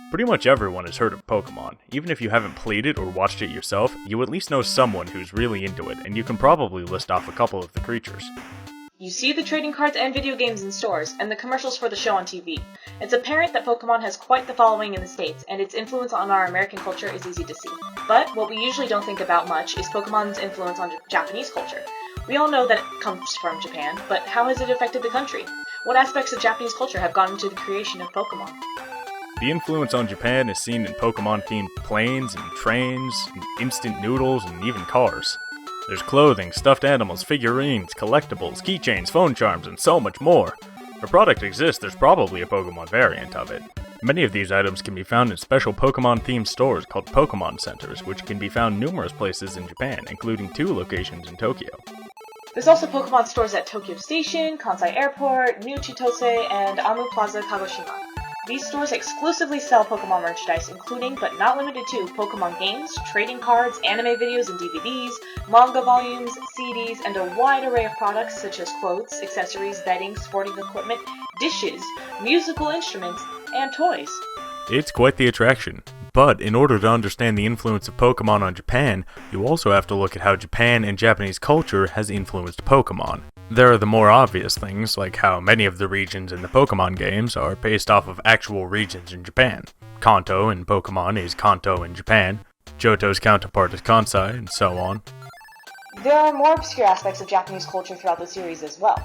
Pretty much everyone has heard of Pokemon. Even if you haven't played it or watched it yourself, you at least know someone who's really into it, and you can probably list off a couple of the creatures. You see the trading cards and video games in stores, and the commercials for the show on TV. It's apparent that Pokemon has quite the following in the States, and its influence on our American culture is easy to see. But what we usually don't think about much is Pokemon's influence on Japanese culture. We all know that it comes from Japan, but how has it affected the country? What aspects of Japanese culture have gone into the creation of Pokemon? The influence on Japan is seen in Pokemon-themed planes and trains, and instant noodles, and even cars. There's clothing, stuffed animals, figurines, collectibles, keychains, phone charms, and so much more. If a product exists, there's probably a Pokemon variant of it. Many of these items can be found in special Pokemon-themed stores called Pokemon Centers, which can be found numerous places in Japan, including 2 locations in Tokyo. There's also Pokemon stores at Tokyo Station, Kansai Airport, New Chitose, and Amu Plaza, Kagoshima. These stores exclusively sell Pokemon merchandise, including, but not limited to, Pokemon games, trading cards, anime videos and DVDs, manga volumes, CDs, and a wide array of products such as clothes, accessories, bedding, sporting equipment, dishes, musical instruments, and toys. It's quite the attraction. But in order to understand the influence of Pokemon on Japan, you also have to look at how Japan and Japanese culture has influenced Pokemon. There are the more obvious things, like how many of the regions in the Pokemon games are based off of actual regions in Japan. Kanto in Pokemon is Kanto in Japan, Johto's counterpart is Kansai, and so on. There are more obscure aspects of Japanese culture throughout the series as well.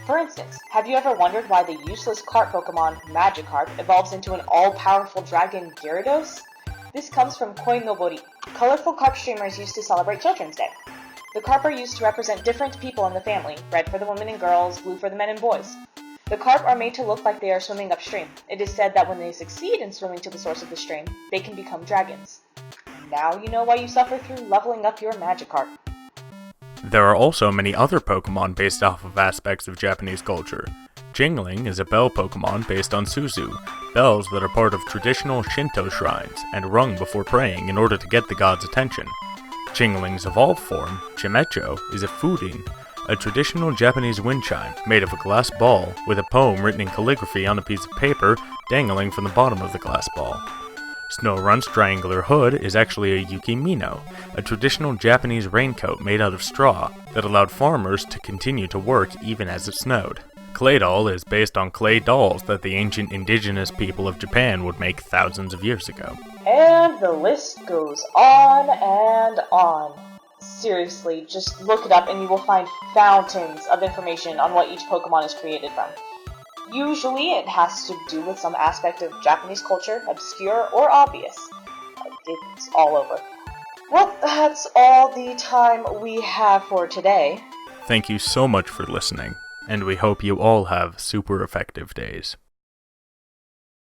For instance, have you ever wondered why the useless cart Pokemon, Magikarp, evolves into an all-powerful dragon Gyarados? This comes from Koinobori, colorful carp streamers used to celebrate Children's Day. The carp are used to represent different people in the family, red for the women and girls, blue for the men and boys. The carp are made to look like they are swimming upstream. It is said that when they succeed in swimming to the source of the stream, they can become dragons. Now you know why you suffer through leveling up your Magikarp. There are also many other Pokemon based off of aspects of Japanese culture. Jingling is a bell Pokemon based on Suzu, bells that are part of traditional Shinto shrines and rung before praying in order to get the god's attention. Jingling's evolved form, Chimecho, is a Fudin, a traditional Japanese wind chime made of a glass ball with a poem written in calligraphy on a piece of paper dangling from the bottom of the glass ball. Snowrunt's triangular hood is actually a Yukimino, a traditional Japanese raincoat made out of straw that allowed farmers to continue to work even as it snowed. Claydol is based on clay dolls that the ancient indigenous people of Japan would make thousands of years ago. And the list goes on and on. Seriously, just look it up and you will find fountains of information on what each Pokemon is created from. Usually it has to do with some aspect of Japanese culture, obscure or obvious. It's all over. Well, that's all the time we have for today. Thank you so much for listening, and we hope you all have super effective days.